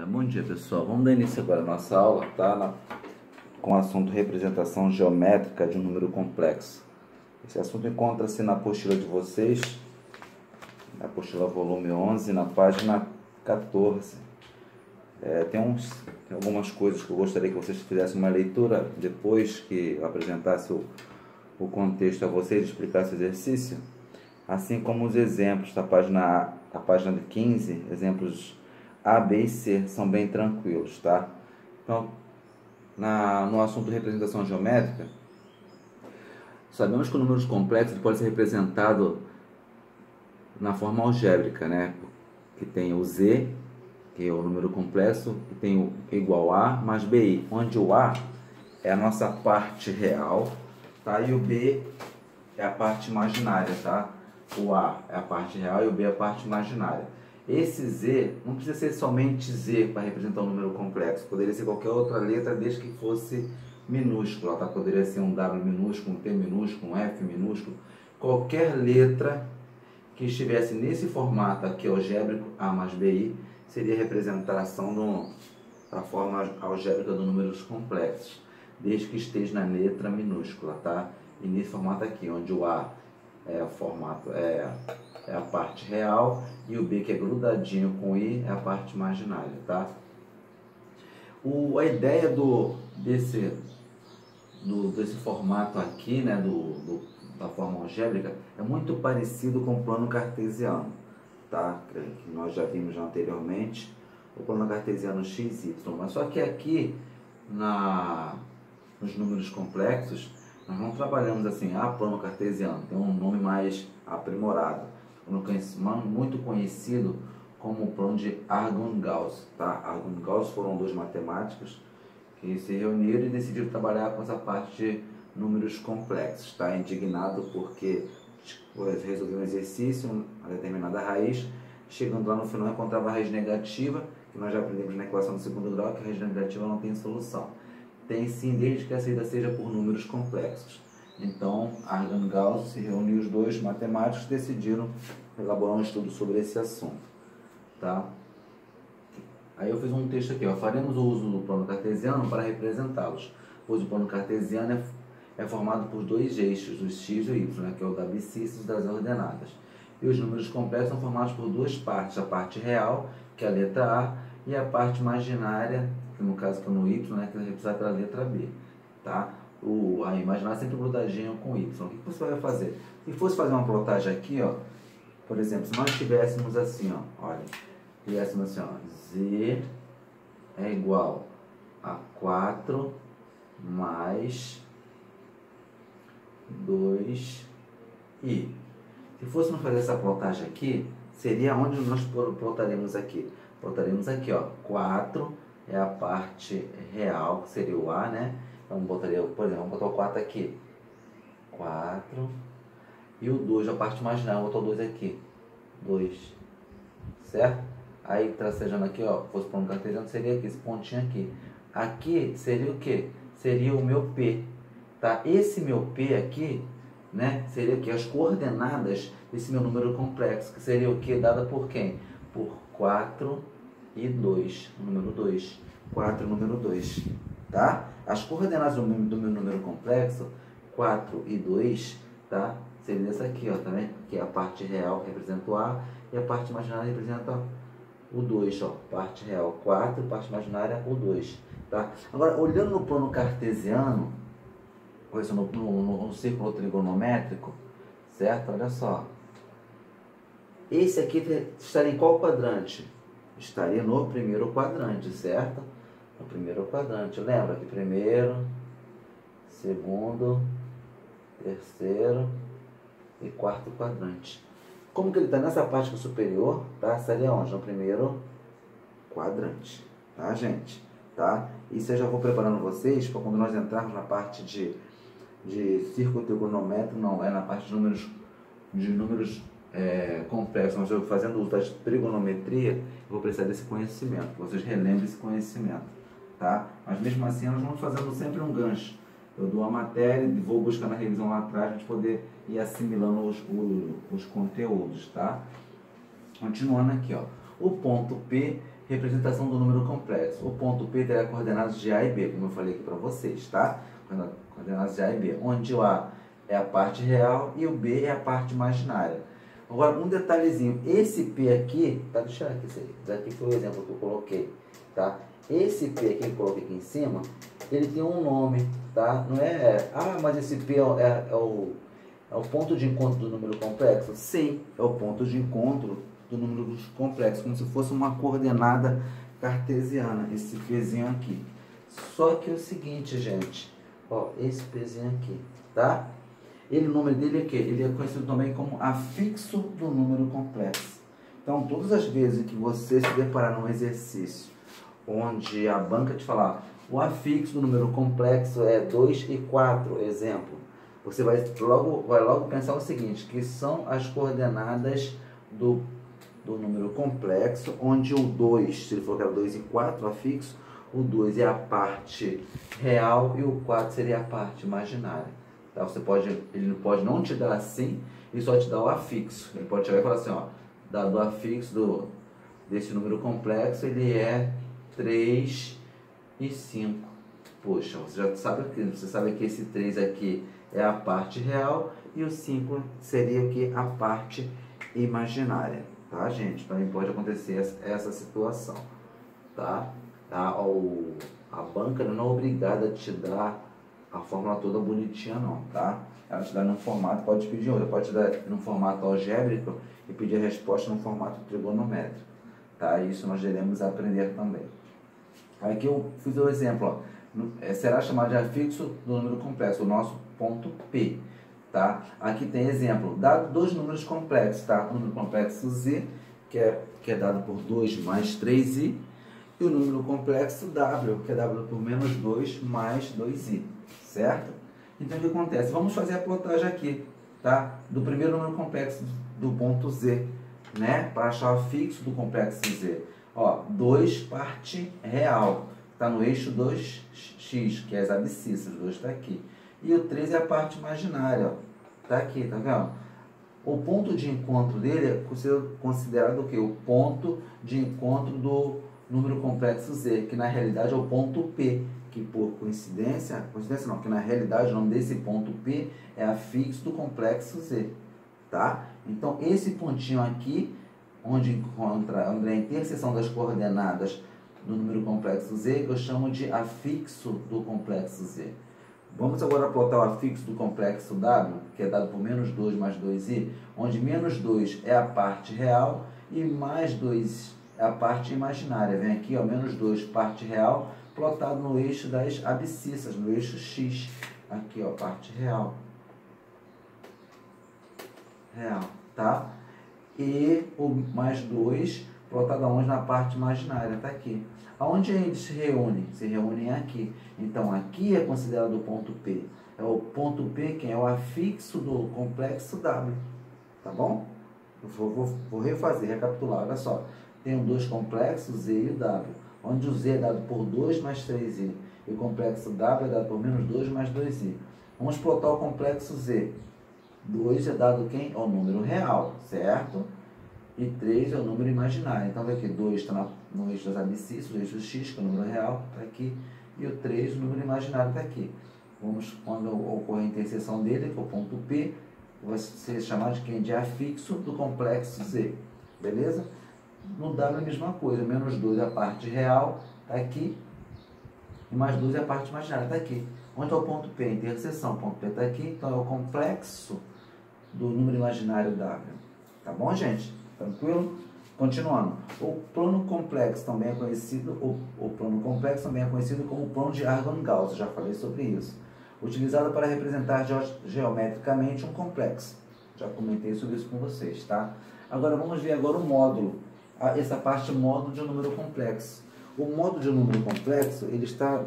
Bom dia, pessoal. Vamos dar início agora à nossa aula, tá? Com o assunto representação geométrica de um número complexo. Esse assunto encontra-se na apostila de vocês, na apostila volume 11, na página 14. Tem algumas coisas que eu gostaria que vocês fizessem uma leitura depois que eu apresentasse o contexto a vocês, explicasse o exercício, assim como os exemplos da página 15, exemplos A, B e C, são bem tranquilos, tá? Então, no assunto representação geométrica, sabemos que o números complexos pode ser representado na forma algébrica, né? Que tem o Z, que é o número complexo, e tem o igual a mais BI, onde o A é a nossa parte real, tá? E o B é a parte imaginária, tá? O A é a parte real e o B é a parte imaginária. Esse Z não precisa ser somente Z para representar um número complexo, poderia ser qualquer outra letra desde que fosse minúscula, tá? Poderia ser um W minúsculo, um T minúsculo, um F minúsculo, qualquer letra que estivesse nesse formato aqui algébrico, A mais BI, seria a representação da forma algébrica dos números complexos, desde que esteja na letra minúscula, tá? E nesse formato aqui, onde o A é o formato, é a parte real, e o B, que é grudadinho com I, é a parte imaginária, tá? A ideia desse formato aqui, né, da forma algébrica, é muito parecido com o plano cartesiano, tá? Que nós já vimos anteriormente, o plano cartesiano x, y, mas só que aqui, nos números complexos, nós não trabalhamos assim, plano cartesiano, tem um nome mais aprimorado, muito conhecido como o plano de Argand-Gauss, tá? Argand-Gauss foram dois matemáticos que se reuniram e decidiram trabalhar com essa parte de números complexos, tá? Indignado porque resolveu um exercício, uma determinada raiz, chegando lá no final encontrava a raiz negativa, que nós já aprendemos na equação do segundo grau, que a raiz negativa não tem solução. Tem sim, desde que a saída seja por números complexos. Então, Argand-Gauss se reuniu, os dois matemáticos decidiram elaborar um estudo sobre esse assunto, tá? Aí eu fiz um texto aqui, ó, faremos o uso do plano cartesiano para representá-los, pois o plano cartesiano é formado por dois eixos, os x e o y, né, que é o da abscissa das ordenadas. E os números complexos são formados por duas partes, a parte real, que é a letra A, e a parte imaginária, que no caso que é no y, né, que é representada pela letra B, tá? A imaginária é sempre grudadinho com y. O que você vai fazer? Se fosse fazer uma plotagem aqui, ó, por exemplo, se nós tivéssemos assim, ó, olha, tivéssemos assim, ó, Z é igual a 4 mais 2i. Se fôssemos fazer essa plotagem aqui, seria onde nós plotaremos aqui. Plotaremos aqui, ó, 4 é a parte real, que seria o A, né? Então, botaria, por exemplo, vamos botar o 4 aqui. 4. E o 2, a parte imaginária, vou botar o 2 aqui. 2. Certo? Aí, tracejando aqui, ó, fosse para um cartesiano, seria aqui, esse pontinho aqui. Aqui seria o quê? Seria o meu P. Tá? Esse meu P aqui, né, seria o quê? As coordenadas desse meu número complexo, que seria o quê? Dada por quem? Por 4 e 2, o número 2. 4 e número 2. Tá? As coordenadas do meu número complexo, 4 e 2, tá? Seria essa aqui, ó, tá vendo? Que é a parte real que representa o A e a parte imaginária representa o 2, ó. Parte real 4, parte imaginária o 2, tá? Agora, olhando no plano cartesiano, no círculo trigonométrico, certo? Olha só. Esse aqui estaria em qual quadrante? Estaria no primeiro quadrante, certo? No primeiro quadrante. Lembra que primeiro, segundo, terceiro e quarto quadrante. Como que ele está nessa parte superior, tá? Estaria onde? No primeiro quadrante, tá, gente? Tá? Isso eu já vou preparando vocês para quando nós entrarmos na parte de círculo trigonométrico, não, é na parte de números complexos, mas eu fazendo uso da trigonometria, eu vou precisar desse conhecimento, que vocês relembrem esse conhecimento, tá? Mas mesmo assim, nós vamos fazendo sempre um gancho. Eu dou a matéria e vou buscar na revisão lá atrás, para a gente poder ir assimilando os conteúdos, tá? Continuando aqui, ó. O ponto P, representação do número complexo. O ponto P terá coordenadas de A e B, como eu falei aqui para vocês, tá? Coordenadas de A e B, onde o A é a parte real e o B é a parte imaginária. Agora, um detalhezinho, esse P aqui, tá? Deixa eu tirar aqui isso aí, daqui foi o exemplo que eu coloquei, tá? Esse P aqui que eu coloquei aqui em cima, ele tem um nome, tá? Não é, mas esse P é o ponto de encontro do número complexo? Sim, é o ponto de encontro do número complexo, como se fosse uma coordenada cartesiana, esse Pzinho aqui. Só que é o seguinte, gente, ó, esse Pzinho aqui, tá? O nome dele é o quê? Ele é conhecido também como afixo do número complexo. Então, todas as vezes que você se deparar num exercício onde a banca te falar o afixo do número complexo é 2 e 4, exemplo, você vai logo pensar o seguinte, que são as coordenadas do número complexo, onde o 2, se ele for 2 e 4, afixo, o 2 é a parte real e o 4 seria a parte imaginária. Tá? Ele pode não te dar assim e só te dar o afixo. Ele pode chegar e falar assim, ó, dado o afixo desse número complexo, ele é 3 e 5. Poxa, você sabe que esse 3 aqui é a parte real e o 5 seria o que? A parte imaginária, tá, gente? Também pode acontecer essa situação, tá? A banca não é obrigada a te dar a fórmula toda bonitinha não, tá? Ela te dá num formato, pode pedir outra, pode te dar num formato algébrico e pedir a resposta num formato trigonométrico, tá? Isso nós iremos aprender também. Aqui eu fiz o exemplo, ó, será chamado de afixo do número complexo, o nosso ponto P, tá? Aqui tem exemplo, dado dois números complexos, tá? O número complexo Z, que é dado por 2 mais 3i, e o número complexo W, que é dado por menos 2 mais 2i, certo? Então o que acontece? Vamos fazer a plotagem aqui, tá? Do primeiro número complexo do ponto Z, né? Para achar o afixo do complexo Z. Ó, 2 parte real, está no eixo 2x, que é as abscissas, 2 está aqui. E o 3 é a parte imaginária, ó, tá aqui, tá vendo? O ponto de encontro dele é considerado o quê? O ponto de encontro do número complexo Z, que na realidade é o ponto P, que por coincidência não, que na realidade o nome desse ponto P é afixo do complexo Z, tá? Então esse pontinho aqui, onde é a interseção das coordenadas do número complexo Z, que eu chamo de afixo do complexo Z. Vamos agora plotar o afixo do complexo W, que é dado por menos 2 mais 2i, onde menos 2 é a parte real e mais 2 é a parte imaginária. Vem aqui, ó, menos 2, parte real, plotado no eixo das abscissas, no eixo X. Aqui, ó, parte real. Real, tá? E o mais 2, plotado aonde? Na parte imaginária, tá aqui. Aonde eles se reúnem? Se reúnem aqui. Então, aqui é considerado o ponto P. É o ponto P, que é o afixo do complexo W. Tá bom? Eu vou refazer, recapitular. Olha só. Tenho dois complexos, Z e W. Onde o Z é dado por 2 mais 3i. E o complexo W é dado por menos 2 mais 2i. Vamos plotar o complexo Z. 2 é dado quem? É o número real, certo? E 3 é o número imaginário. Então, aqui 2 está no eixo das abscissas, o eixo X, que é o número real, está aqui. E o 3, o número imaginário, está aqui. Quando ocorrer a interseção dele, que é o ponto P, vai ser chamado de quem? De afixo do complexo Z. Beleza? No W é a mesma coisa. Menos 2 é a parte real, está aqui. E mais 2 é a parte imaginária, está aqui. Onde é o ponto P? A interseção. O ponto P está aqui. Então, é o complexo do número imaginário W. Tá bom, gente? Tranquilo? Continuando. O plano complexo também é conhecido, o plano complexo também é conhecido como plano de Argand-Gauss, já falei sobre isso. Utilizado para representar geometricamente um complexo. Já comentei sobre isso com vocês, tá? Agora vamos ver agora o módulo. Essa parte módulo de um número complexo. O módulo de um número complexo, ele está,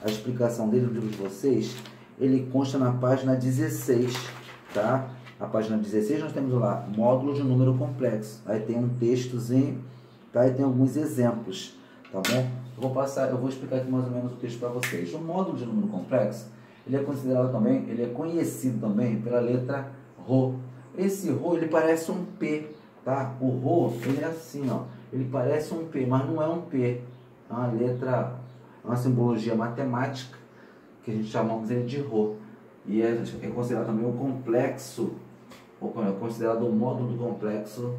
a explicação dele no livro de vocês, ele consta na página 16, tá? Na página 16 nós temos lá, módulo de um número complexo. Aí tem um textozinho, tá? E tem alguns exemplos, tá bom? Eu vou explicar aqui mais ou menos o texto para vocês. O módulo de um número complexo, ele é considerado também, ele é conhecido também pela letra Rho. Esse Rho, ele parece um P, tá? O Rho, ele é assim, ó. Ele parece um P, mas não é um P. É uma letra, é uma simbologia matemática que a gente chamamos ele de Rho. E é considerado também o complexo, ou é considerado o módulo do complexo,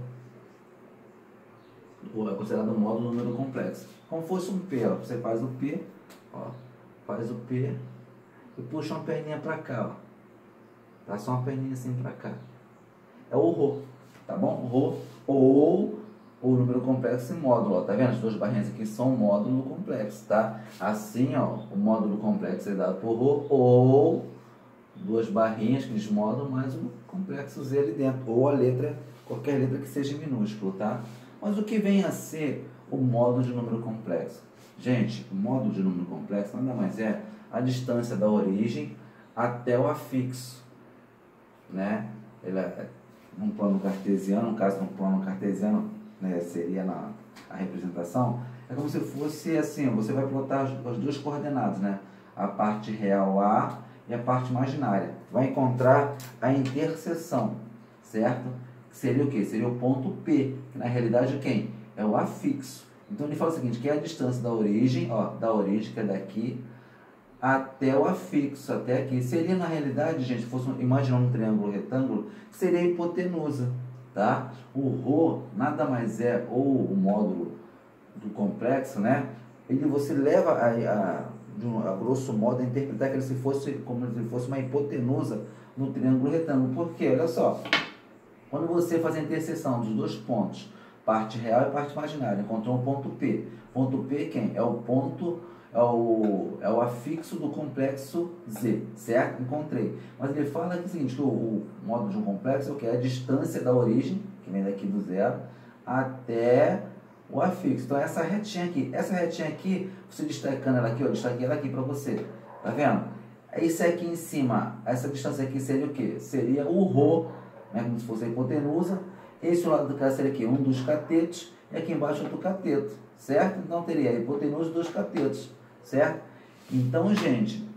ou é considerado o módulo do número complexo. Como fosse um P, ó. Você faz o P, ó, faz o P e puxa uma perninha para cá, ó. Tá só uma perninha assim para cá. É o Rho, tá bom? Rho ou o número complexo e módulo, ó. Tá vendo? As duas barrinhas aqui são módulo complexo, tá? Assim, ó, o módulo complexo é dado por Rho ou duas barrinhas que diz módulo mais um complexo Z ali dentro, ou a letra, qualquer letra que seja minúsculo, tá? Mas o que vem a ser o módulo de número complexo? Gente, o módulo de número complexo nada mais é a distância da origem até o afixo, né? Ele é um plano cartesiano, no caso de um plano cartesiano, né, seria a representação, é como se fosse assim, você vai plotar as duas coordenadas, né? A parte real A e a parte imaginária. Vai encontrar a interseção, certo? Seria o quê? Seria o ponto P, que na realidade quem? É o afixo. Então ele fala o seguinte, que é a distância da origem, ó, da origem, que é daqui, até o afixo, até aqui. Seria na realidade, gente, fosse imaginando um triângulo retângulo, seria a hipotenusa, tá? O Rho nada mais é, ou o módulo do complexo, né? Você leva a grosso modo a interpretar que ele se fosse como se fosse uma hipotenusa no triângulo retângulo. Por quê? Olha só, quando você faz a interseção dos dois pontos, parte real e parte imaginária, encontrou um ponto P. Ponto P quem? É o ponto, é o afixo do complexo Z, certo? Encontrei. Mas ele fala aqui o seguinte, que o módulo de um complexo é o que? É a distância da origem, que vem daqui do zero, até o afixo. Então essa retinha aqui, você destacando ela aqui, ó, destaquei ela aqui para você, tá vendo? Esse aqui em cima, essa distância aqui seria o quê? Seria o Rho, né, como se fosse a hipotenusa. Esse lado do cara seria aqui, um dos catetos, e aqui embaixo outro cateto, certo? Então teria a hipotenusa e dois catetos, certo? Então, gente,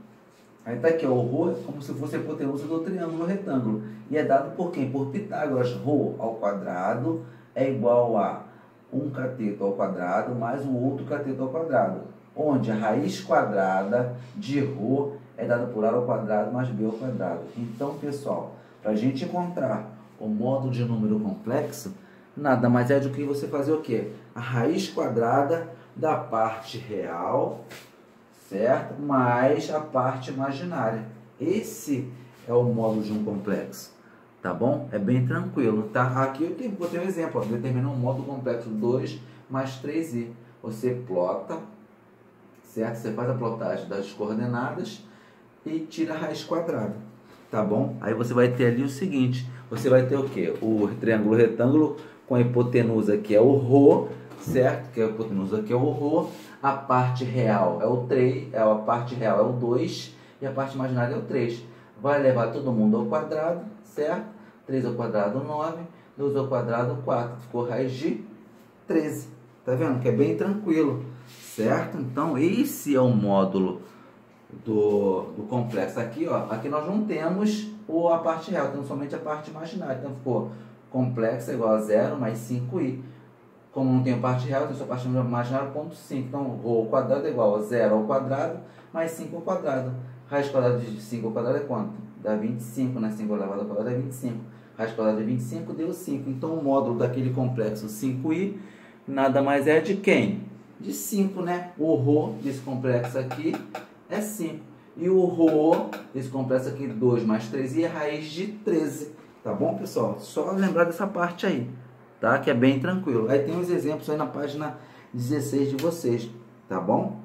aí tá aqui, ó, o Rho é como se fosse a hipotenusa do triângulo retângulo. E é dado por quem? Por Pitágoras. Rho ao quadrado é igual a um cateto ao quadrado mais um outro cateto ao quadrado, onde a raiz quadrada de Rho é dada por A ao quadrado mais B ao quadrado. Então, pessoal, para a gente encontrar o módulo de número complexo, nada mais é do que você fazer o quê? A raiz quadrada da parte real, certo? Mais a parte imaginária. Esse é o módulo de um complexo, tá bom? É bem tranquilo, tá? Aqui eu botei um exemplo, ó, determinar um módulo complexo 2 mais 3i. Você plota, certo? Você faz a plotagem das coordenadas e tira a raiz quadrada, tá bom? Aí você vai ter ali o seguinte, você vai ter o quê? O triângulo retângulo com a hipotenusa que é o Rho, certo? Que a hipotenusa aqui é o Rho, a parte real é o 3, a parte real é o 2 e a parte imaginária é o 3. Vai levar todo mundo ao quadrado, certo? 3 ao quadrado 9, 2 ao quadrado 4, ficou raiz de 13. Tá vendo? Que é bem tranquilo, certo? Então esse é o módulo do complexo. Aqui, ó, aqui nós não temos a parte real, temos somente a parte imaginária. Então ficou complexo é igual a 0 mais 5i. Como não tem a parte real, tem só a parte imaginária, ponto 5. Então Rho ao quadrado é igual a 0 ao quadrado mais 5 ao quadrado. Raiz quadrada de 5 ao quadrado é quanto? Dá 25, né? 5 elevado ao quadrado é 25. Raiz quadrada de 25 deu 5. Então o módulo daquele complexo 5i nada mais é de quem? De 5, né? O Rho desse complexo aqui é 5. E o Rho desse complexo aqui, 2 mais 3i, é raiz de 13. Tá bom, pessoal? Só lembrar dessa parte aí, tá? Que é bem tranquilo. Aí tem os exemplos aí na página 16 de vocês, tá bom?